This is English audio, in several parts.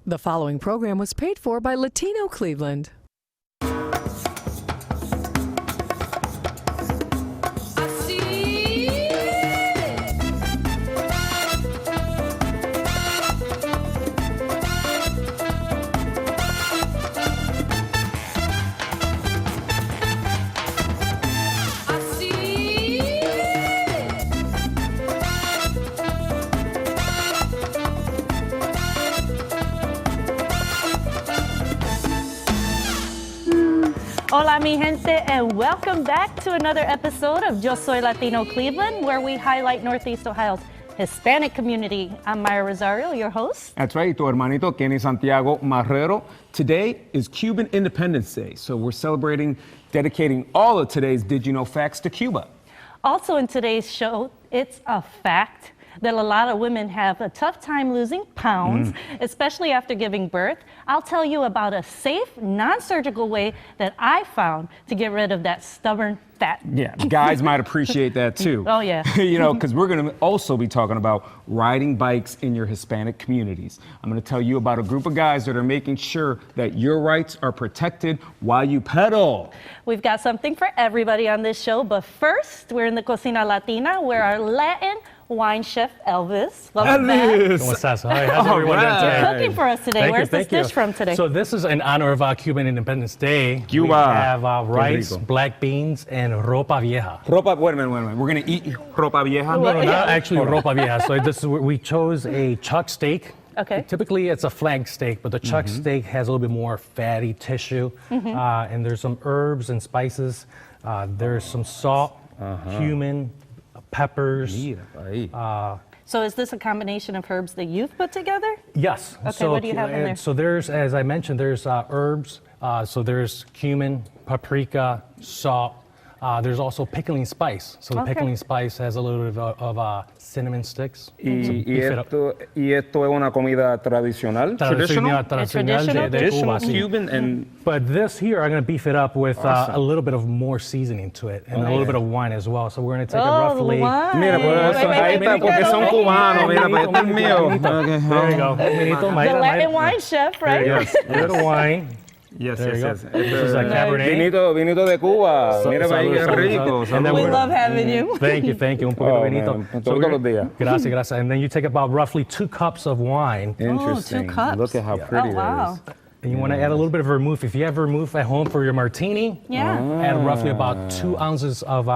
The following program was paid for by LatinoCleveland. Hola, mi gente, and welcome back to another episode of Yo Soy Latino Cleveland, where we highlight Northeast Ohio's Hispanic community. I'm Myra Rosario, your host. That's right, tu hermanito Kenny Santiago Marrero. Today is Cuban Independence Day, so we're celebrating, dedicating all of today's Did You Know facts to Cuba. Also in today's show, it's a fact that a lot of women have a tough time losing pounds, especially after giving birth. I'll tell you about a safe, non-surgical way that I found to get rid of that stubborn fat. Yeah, guys might appreciate that too. Oh, yeah. You know, because we're going to also be talking about riding bikes in your Hispanic communities. I'm going to tell you about a group of guys that are making sure that your rights are protected while you pedal. We've got something for everybody on this show, but first, we're in the Cocina Latina, where our Latin wine chef Elvis. Welcome back. ¿Cómo estás? Hi, how's everyone doing today? Cooking for us today. Where's this dish from today? So this is in honor of Cuban Independence Day. Cuba. We have rice, black beans, and Ropa Vieja. Wait a minute. We're going to eat Ropa Vieja? No, not actually Ropa Vieja. So this is we chose a chuck steak. Okay. Typically it's a flank steak, but the chuck steak has a little bit more fatty tissue. And there's some herbs and spices. There's some salt, cumin, peppers. So is this a combination of herbs that you've put together? Yes. Okay, so, what do you have in there? So there's, as I mentioned, there's herbs. So there's cumin, paprika, salt. There's also pickling spice. So the pickling spice has a little bit of cinnamon sticks. Y esto es una comida tradicional? Tradicional de Cuba, sí. Cuban and... But this here, I'm going to beef it up with a little bit of more seasoning to it and a little bit of wine as well. So we're going to take it roughly... Wine. Mira, pues ahí está, porque son cubanos. Mira, pues este es mío. There you go. The Latin wine chef, right? Yes, a little wine. Yes. This is a Cabernet. Vinito de Cuba. Mira, qué rico. And then We love having you. Thank you. Un poquito vinito. Todos los días. Gracias. And then you take about roughly 2 cups of wine. Interesting. 2 cups. Look at how pretty that is. And you want to add a little bit of vermouth. If you have vermouth at home for your martini, add roughly about 2 ounces of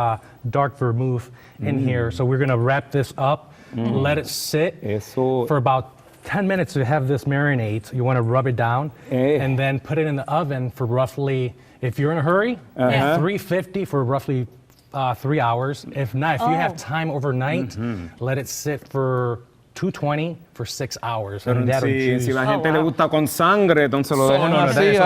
dark vermouth in here. So we're going to wrap this up, let it sit for about 10 minutes to have this marinate. You want to rub it down and then put it in the oven for roughly, if you're in a hurry, 350 for roughly 3 hours. If not, if you have time overnight, let it sit for 220 for 6 hours. Pero si la gente le gusta con sangre, entonces lo dejan así.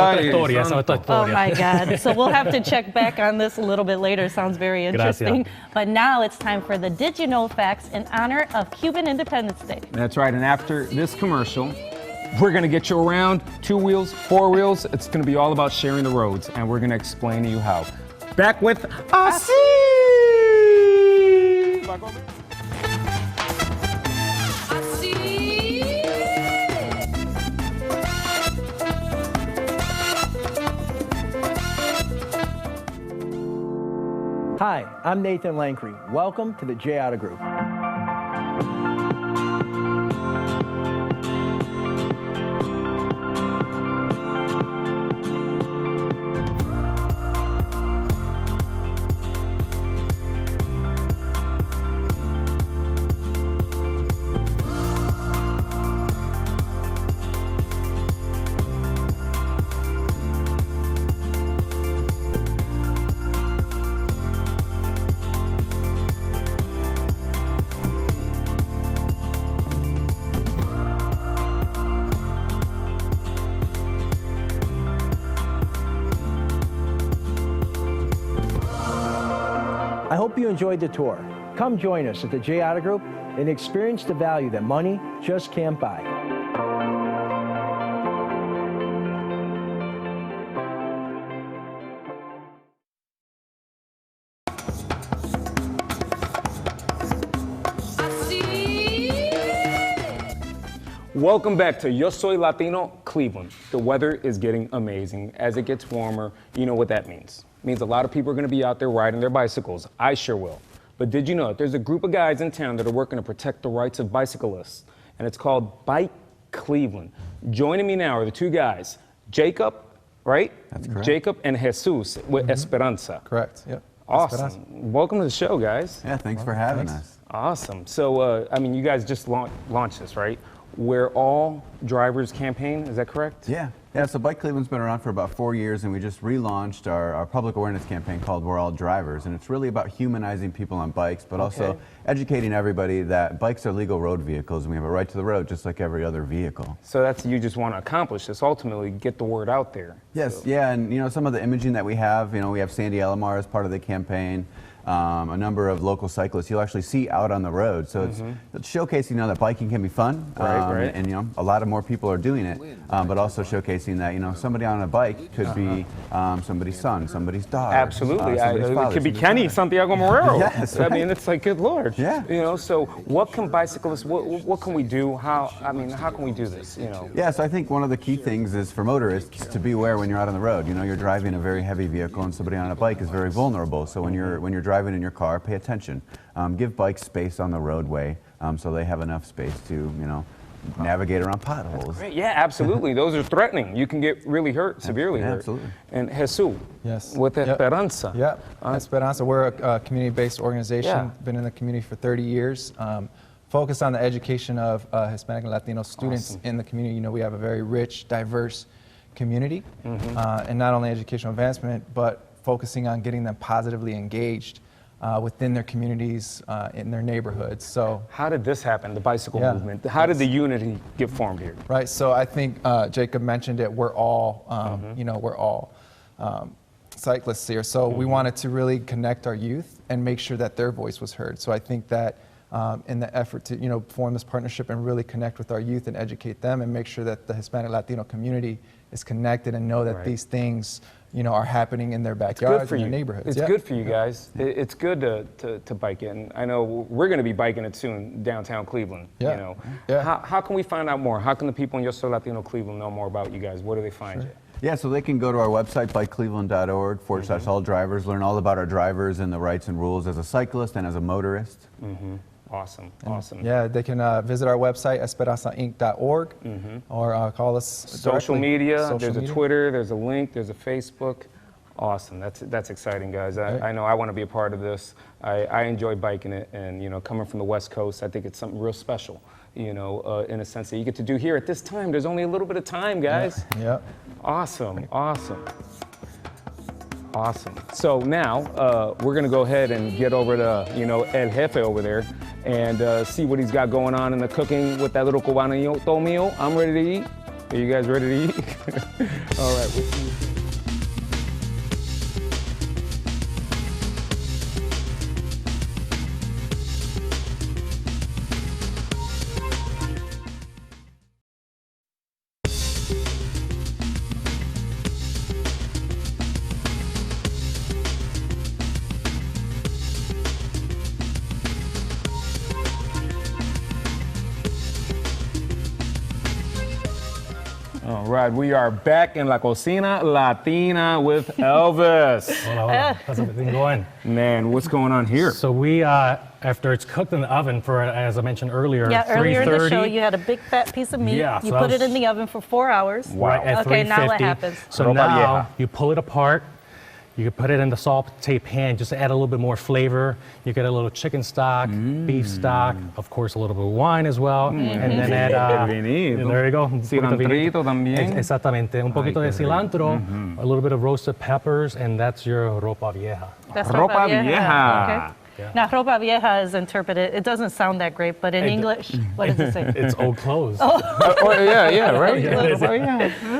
Oh my God. So we'll have to check back on this a little bit later. Sounds very interesting. But now it's time for the Did You Know facts in honor of Cuban Independence Day. That's right. And after this commercial, we're going to get you around 2 wheels, 4 wheels. It's going to be all about sharing the roads, and we're going to explain to you how. Back with Así. Hi, I'm Nathan Lankry. Welcome to the J Auto Group. I hope you enjoyed the tour. Come join us at the J Auto Group and experience the value that money just can't buy. Welcome back to Yo Soy Latino Cleveland. The weather is getting amazing. As it gets warmer, you know what that means. It means a lot of people are going to be out there riding their bicycles. I sure will. But did you know that there's a group of guys in town that are working to protect the rights of bicyclists? And it's called BikeCleveland. Joining me now are the two guys, Jacob, right? That's correct. Jacob and Jesus with Esperanza. Correct, yep. Awesome. Esperanza. Welcome to the show, guys. Yeah, thanks for having us. Awesome. So, I mean, you guys just launched this, right? We're All Drivers campaign, is that correct? Yeah, so BikeCleveland's been around for about 4 years, and we just relaunched our public awareness campaign called We're All Drivers, and it's really about humanizing people on bikes, but also educating everybody that bikes are legal road vehicles, and we have a right to the road just like every other vehicle. So that's, you just want to accomplish this, ultimately get the word out there. Yes, so. Yeah, and you know, some of the imaging that we have Sandy Alomar as part of the campaign. A number of local cyclists you'll actually see out on the road. So it's showcasing that biking can be fun, right. and a lot of more people are doing it, but also showcasing that somebody on a bike could be somebody's son, somebody's daughter. Absolutely, it could be Kenny Santiago Morero. Yes, right. I mean, it's like, good Lord. Yeah. So what can bicyclists? What can we do? How can we do this? Yeah. So I think one of the key things is for motorists to be aware when you're out on the road. You're driving a very heavy vehicle, and somebody on a bike is very vulnerable. So when you're driving in your car, pay attention. Give bikes space on the roadway so they have enough space to, navigate around potholes. Yeah, absolutely. Those are threatening. You can get really hurt, severely hurt. Absolutely. And Jesus, yes, with Esperanza. Yeah, Esperanza, we're a community-based organization, been in the community for 30 years, focused on the education of Hispanic and Latino students in the community. We have a very rich, diverse community, and not only educational advancement, but focusing on getting them positively engaged within their communities, in their neighborhoods. So, how did this happen? The bicycle movement. How did the unity get formed here? Right. So I think Jacob mentioned it. We're all, we're all cyclists here. So we wanted to really connect our youth and make sure that their voice was heard. So I think that in the effort to form this partnership and really connect with our youth and educate them and make sure that the Hispanic Latino community is connected and know that these things are happening in their backyards and their neighborhoods. It's good for you guys. It's good to bike in. I know we're going to be biking it soon downtown Cleveland. How can we find out more? How can the people in Yo Soy Latino Cleveland know more about you guys? Where do they find you? Yeah, so they can go to our website, bikecleveland.org/all drivers, learn all about our drivers and the rights and rules as a cyclist and as a motorist. Awesome. Yeah, they can visit our website, esperanzainc.org, or call us Social media, there's a Twitter, there's a link, there's a Facebook. Awesome, that's exciting, guys. I know I want to be a part of this. I enjoy biking it, and coming from the West Coast, I think it's something real special, in a sense that you get to do here at this time. There's only a little bit of time, guys. Yeah. Awesome. So now we're gonna go ahead and get over to El Jefe over there and see what he's got going on in the cooking with that little Cubanito mío. I'm ready to eat. Are you guys ready to eat? All right. We'll see you soon. All right, we are back in La Cocina Latina with Elvis. Hola. How's everything going? Man, what's going on here? So we, after it's cooked in the oven for, as I mentioned earlier, earlier in the show, you had a big fat piece of meat. Yeah, you put it in the oven for 4 hours. Wow. Right at Okay, now what 350. happens? So Ropa now Vieja. you pull it apart. You can put it in the saute pan just to add a little bit more flavor. You get a little chicken stock, beef stock, of course a little bit of wine as well, and then add, there you go. Cilantrito también. Exactamente, un poquito de cilantro, a little bit of roasted peppers, and that's your Ropa Vieja. That's Ropa Vieja. Okay. Now, Ropa Vieja is interpreted, it doesn't sound that great, but in English, what does it say? It's old clothes. Right?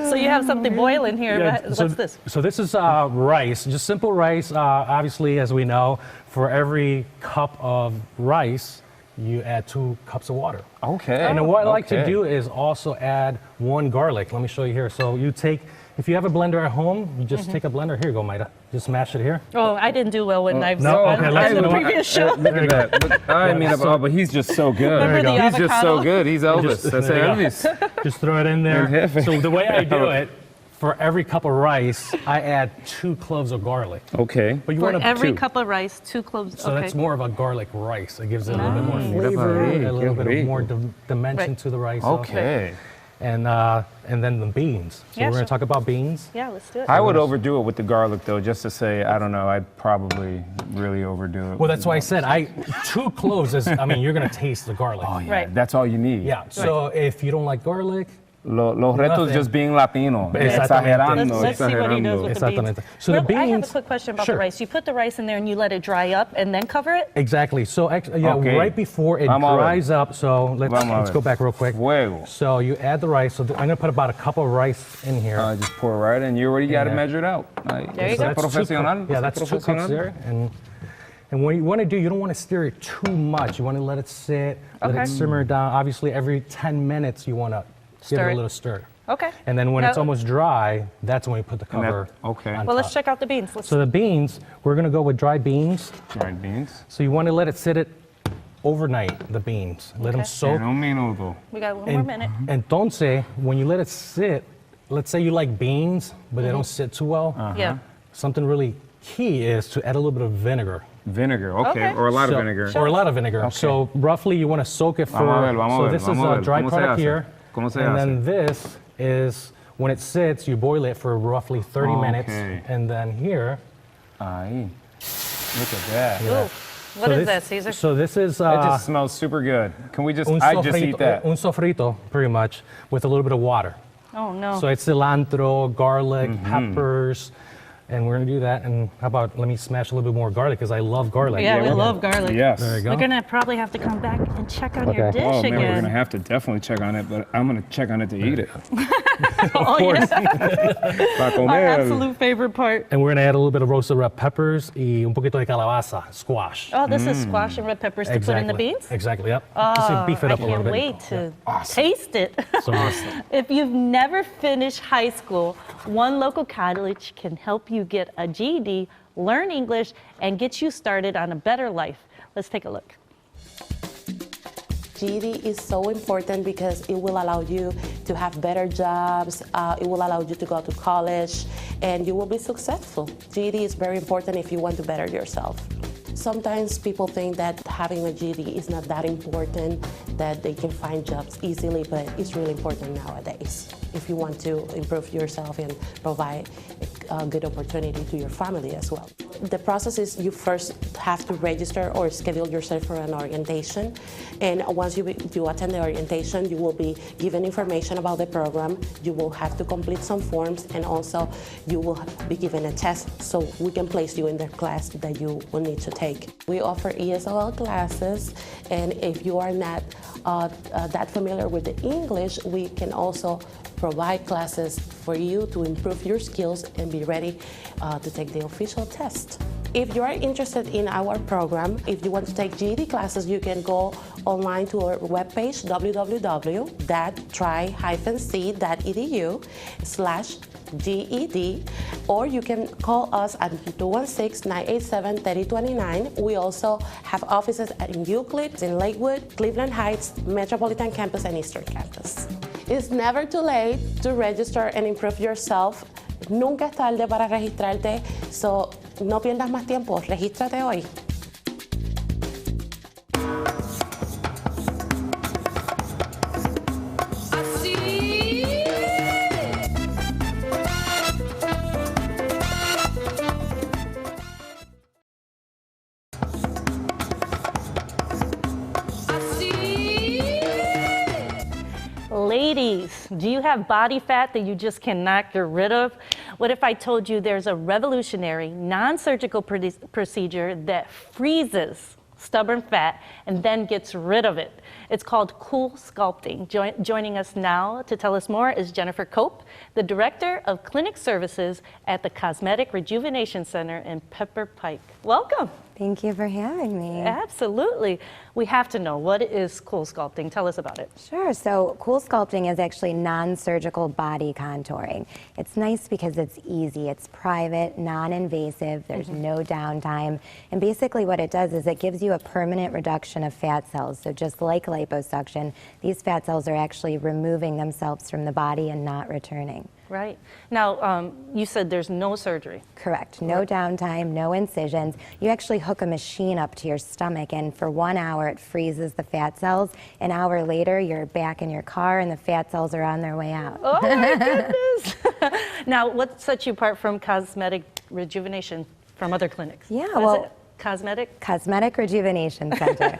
So you have something boiling here. Yeah, What's this? So this is rice, just simple rice. Obviously, as we know, for every cup of rice, you add 2 cups of water. Okay. And then what I like to Okay. do is also add 1 garlic. Let me show you here. So you take, if you have a blender at home, you just take a blender. Here you go, Maida. Just mash it here. Oh, I didn't do well with knives. no, on, okay, on let's the do it. previous show. Look at that. Look, I mean, but he's just so good. Remember the He's just so avocado? good. He's Elvis. Just- That's there you go. Elvis. Just throw it in there. Yeah. So the way I do it, for every cup of rice, I add 2 cloves of garlic. Okay. But you For want every 2. cup of rice, 2 cloves. So okay. that's more of a garlic rice. It gives it a little bit more Mira flavor, pa' ahí, a little qué bit of rico. more dimension Right. to the rice. Okay. And then the beans. So Yeah, we're going sure. to talk about beans. Yeah, let's do it. I would overdo it with the garlic, though, just to say, I don't know, I'd probably really overdo it. Well, that's why I said 2 cloves is, I mean, you're going to taste the garlic. Oh, yeah. Right. That's all you need. Yeah. So if you don't like garlic, Los retos Nothing. just being Latino. Exactamente. Exagerando, Let's see what he does with the beans. Exactamente. So the I have a beans- quick question about Sure. the rice. You put the rice in there and you let it dry up and then cover it? exactly. So Okay. right before it Vamos a ver. dries up, so Vamos a let's ver. go back real quick. Fuego. So you add the rice. So I'm going to put about a cup of rice in here. Just pour it right in. You already got it there. measured out. There you So go. that's 2 Profesional. cups. Yeah, that's 2 cups Profesional. there. And what you want to do, you don't want to stir it too much. You want to let it sit, let Okay. it simmer down. Obviously, every 10 minutes you want to give Stir it it. a little stir. Okay. And then when Now- it's almost dry, that's when you put the And that- cover okay. on Well, let's top. check out the beans. Let's So the beans, we're going to go with dried beans. Dried beans. So you want to let it sit overnight, the beans. Let them Okay. soak. En un minuto. We got one more minute. Entonces, when you let it sit, let's say you like beans, but they don't sit too well. Yeah. Something really key is to add a little bit of vinegar. Vinegar, okay. Okay. Or a lot So- of vinegar. Or a lot of vinegar. So roughly you want to soak it for, Vamos a ver, vamos a so ver, this is vamos a a ver. dry ¿Cómo se product hace? here. ¿Cómo se and hace? then this is, when it sits, you boil it for roughly 30 minutes. Okay. And then here. Ahí. Look at that. Ooh. What so is this- that, Caesar? So this is It just smells super good. Can we just, un I just eat sofrito, that. un sofrito, pretty much, with a little bit of water. Oh, no. So it's cilantro, garlic, Mm-hmm. peppers, and we're gonna do that. And how about let me smash a little bit more garlic because I love garlic. yeah, we we're love garlic. Yes. There you go. We're going to probably have to come back and check on your Okay. dish Oh man, we're again. gonna have to definitely check on it, but I'm gonna check on it to eat it. Oh, yeah. Pa Our comer. absolute favorite part. And we're gonna add a little bit of roasted red peppers y un poquito de calabaza, squash. Oh, this is squash and red peppers to put in the beans? Exactly. Yep. Just to beef it I up a little can't bit. wait to taste it. So If you've never finished high school, one local college can help you get a GED, learn English, and get you started on a better life. Let's take a look. GED is so important because it will allow you to have better jobs, it will allow you to go to college, and you will be successful. GED is very important if you want to better yourself. Sometimes people think that having a GED is not that important, that they can find jobs easily, but it's really important nowadays if you want to improve yourself and provide a good opportunity to your family as well. The process is you first have to register or schedule yourself for an orientation, and once you attend the orientation, you will be given information about the program, you will have to complete some forms, and also you will be given a test so we can place you in the class that you will need to take. We offer ESOL classes, and if you are not that familiar with the English, we can also provide classes for you to improve your skills and be ready to take the official test. If you are interested in our program, if you want to take GED classes, you can go online to our webpage, www.tryc.edu/GED, or you can call us at 216-987-3029. We also have offices in Euclid, in Lakewood, Cleveland Heights, Metropolitan Campus, and Eastern Campus. It's never too late to register and improve yourself. Nunca es tarde para registrarte, so no pierdas más tiempo, regístrate hoy. Ladies, do you have body fat that you just cannot get rid of? What if I told you there's a revolutionary, non-surgical procedure that freezes stubborn fat and then gets rid of it? It's called CoolSculpting. Joining us now to tell us more is Jennifer Kope, the Director of Clinic Services at the Cosmetic Rejuvenation Center in Pepper Pike. Welcome. Thank you for having me. Absolutely. We have to know, what is CoolSculpting? Tell us about it. Sure. So CoolSculpting is actually non-surgical body contouring. It's nice because it's easy. It's private, non-invasive. There's no downtime. And basically what it does is it gives you a permanent reduction of fat cells. So just like liposuction, these fat cells are actually removing themselves from the body and not returning. Right. Now, you said there's no surgery. Correct. No downtime, no incisions. You actually hook a machine up to your stomach, and for 1 hour it freezes the fat cells. An hour later, you're back in your car and the fat cells are on their way out. Oh my goodness. Now, what sets you apart from Cosmetic Rejuvenation from other clinics? Yeah, What is well, it? Cosmetic? Cosmetic Rejuvenation Center.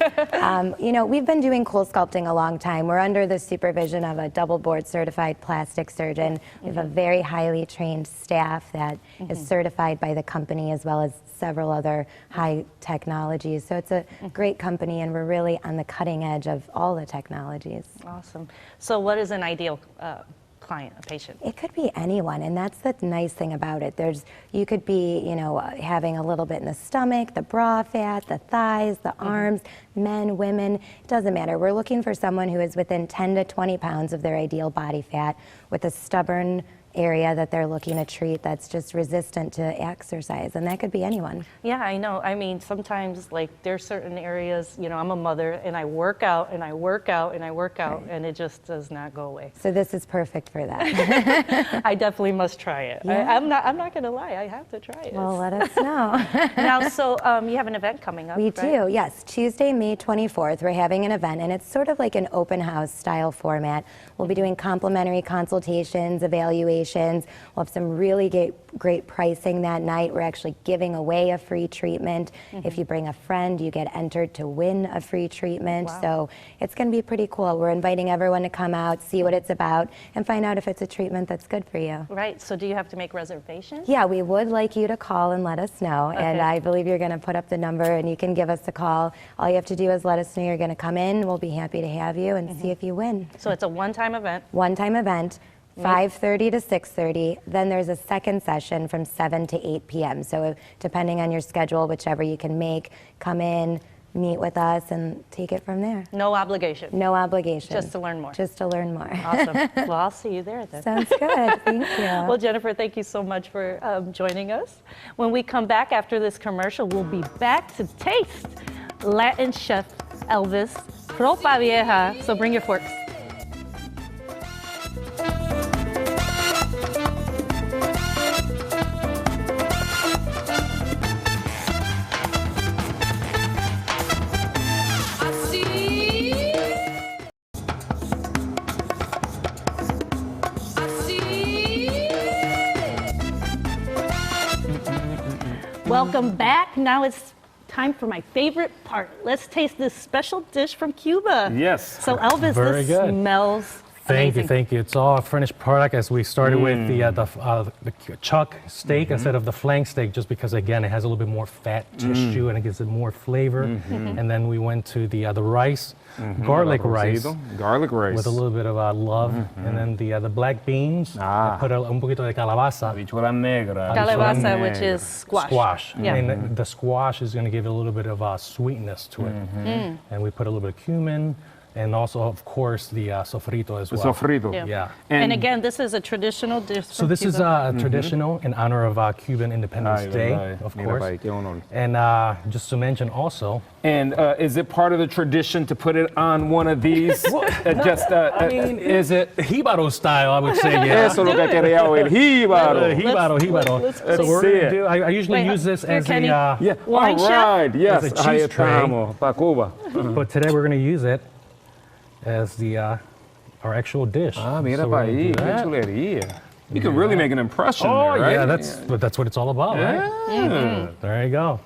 You know, we've been doing CoolSculpting a long time. We're under the supervision of a double board certified plastic surgeon. We have a very highly trained staff that is certified by the company, as well as several other high technologies. So it's a great company, and we're really on the cutting edge of all the technologies. Awesome. So what is an ideal client, a patient? It could be anyone, and that's the nice thing about it. You could be, you know, having a little bit in the stomach, the bra fat, the thighs, the arms, men, women, it doesn't matter. We're looking for someone who is within 10 to 20 pounds of their ideal body fat, with a stubborn area that they're looking to treat that's just resistant to exercise, and that could be anyone. Yeah, I know. I mean, sometimes, like, there's certain areas, you know, I'm a mother and I work out and I work out and I work out, and it just does not go away. So this is perfect for that. I definitely must try it. Yeah. I'm not going to lie. I have to try it. Well, let us know. Now, so you have an event coming up, We right? do, yes. Tuesday, May 24th, we're having an event, and it's sort of like an open house style format. We'll be doing complimentary consultations, evaluations. We'll have some really great pricing that night. We're actually giving away a free treatment. If you bring a friend, you get entered to win a free treatment. Wow. So it's going to be pretty cool. We're inviting everyone to come out, see what it's about, and find out if it's a treatment that's good for you. Right. So do you have to make reservations? Yeah, we would like you to call and let us know. Okay. And I believe you're going to put up the number and you can give us a call. All you have to do is let us know you're going to come in. We'll be happy to have you and see if you win. So it's a one-time event. One-time event, 5:30 to 6:30. Then there's a second session from 7 to 8 p.m. So depending on your schedule, whichever you can make, come in, meet with us, and take it from there. No obligation. No obligation. Just to learn more. Just to learn more. Awesome. Well, I'll see you there then. Sounds good. Thank you. Well, Jennifer, thank you so much for joining us. When we come back after this commercial, we'll be back to taste Latin chef Elvis Ropa Vieja. So bring your forks. Welcome back. Now it's time for my favorite part. Let's taste this special dish from Cuba. Yes. So Elvis, Very this good. smells Thank amazing. you, thank you. It's all a finished product, as we started with the chuck steak instead of the flank steak, just because again it has a little bit more fat tissue and it gives it more flavor. And then we went to the rice, garlic rice, Garlic rice. with a little bit of love, and then the black beans. I put un poquito de calabaza. Habichuela negra. Calabaza, which is squash. Squash. Yeah. And the squash is going to give it a little bit of sweetness to it. And we put a little bit of cumin, and also, of course, the sofrito as well. Sofrito. Yeah. Yeah. And again, this is a traditional dish So from this is Cuba. traditional in honor of Cuban Independence Day, of course. And just to mention also, And is it part of the tradition to put it on one of these? I mean, is it Jíbaro style? I would say, yeah. Eso es lo que quería oír. Jíbaro. Jíbaro. let's So we're see gonna it. do. I usually Wait, use this here, as Kenny. a. Yeah. Wine All chef? right. Yes. As a cheese Ahí tray. estamos. Pa' Cuba. But today we're gonna use it as the our actual dish. Ah, mira So we're pa' gonna ahí. do Qué that. chulería. You can really make an impression Oh there, right? yeah, that's what it's all about, right? There you go.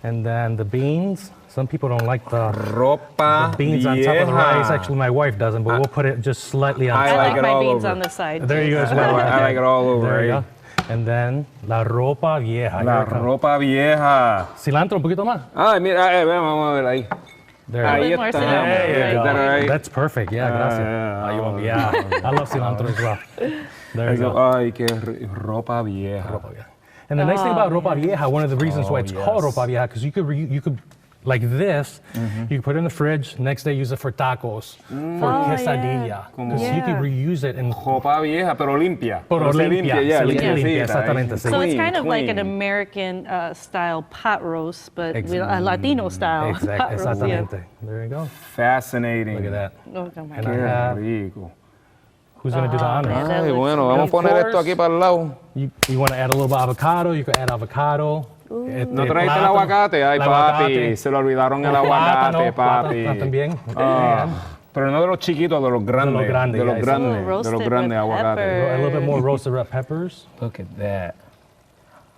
And then the beans. Some people don't like the Ropa beans on top of the Vieja. rice. Actually, my wife doesn't, but we'll put it just slightly on I I top. like like it my all beans over. on the side. There you go as well. I like it all over. There you eh? go. And then la ropa vieja. La Here it comes. ropa vieja. Cilantro un poquito más. Ay, mira, vamos a ver ahí. There A you bit go. more está. cilantro. There you Is go. that all right? That's perfect. Yeah, gracias. yeah. Yeah, I love cilantro as well. There you go. Ay, qué ropa vieja. Ropa vieja. And the nice thing about Ropa Vieja, one of the reasons why it's called Ropa Vieja, because you could like this, you can put it in the fridge, next day use it for tacos, for quesadilla. Because you can reuse it in Ropa Vieja, pero limpia. Pero limpia, yeah, se limpia, limpiecita, exactamente, sí. So it's kind of like an clean. American style pot roast, but with a Latino style pot roast. Exactamente. There you go. Fascinating. Look at that. Oh, my And God. I have, Rico. who's going to do the honors? man, that Ay, looks bueno, vamos a poner esto aquí para el lado. You want to add a little bit of avocado, you can add avocado. ¿No trajiste el aguacate? Ay, papi, se le olvidaron el aguacate, papi. También. Pero no de los chiquitos, de los grandes. De los grandes, de los guys. grandes, de los Roasted grandes with aguacates. pepper. A little bit more roasted red peppers. Look at that.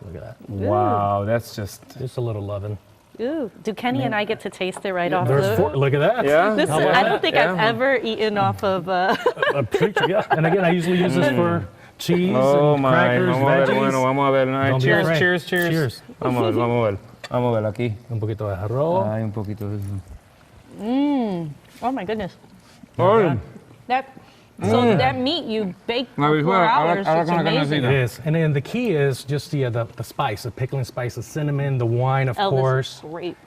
Look at that. Wow, that's just... Just a little loving. Ooh, do Kenny and I get to taste it right off There's the... four, look at that. Yeah? This is, How about I don't that? think I've ever eaten off of... A picture, yeah. And again, I usually use this for cheese and crackers, vamos a ver, veggies. bueno, vamos a ver. Ay, Don't be cheers, afraid. cheers, cheers. Cheers. Vamos a ver, vamos a ver. Vamos a ver aquí. Un poquito de arroz. Ay, un poquito de eso. Oh, my goodness. Ay. So that meat you baked for 4 hours. It's amazing. It is. And then the key is just the spice, the pickling spice, the cinnamon, the wine, of Elvis course. is great.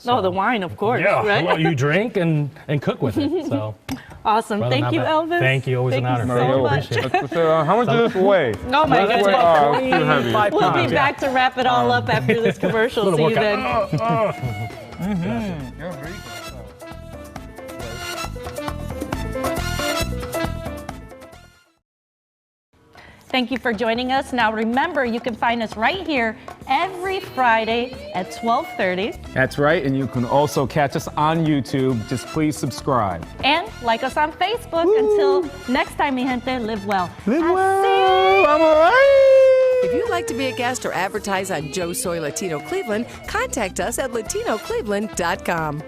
No, the wine, of course. Yeah, right? well, you drink and cook with it. So Awesome. rather Thank not you, bad. Elvis. Thank you. Always Thank an honor. you so much. Appreciate it. How much does this weigh? Oh, my Does this goodness. weigh? Too heavy. We'll be back to wrap it all up after this commercial. Little See you workout. then. Thank you for joining us. Now remember, you can find us right here every Friday at 12:30. That's right, and you can also catch us on YouTube. Just please subscribe. And like us on Facebook. Until next time, mi gente, live well. Live Así. well. I'm all right. If you'd like to be a guest or advertise on Joe Soy Latino Cleveland, contact us at LatinoCleveland.com.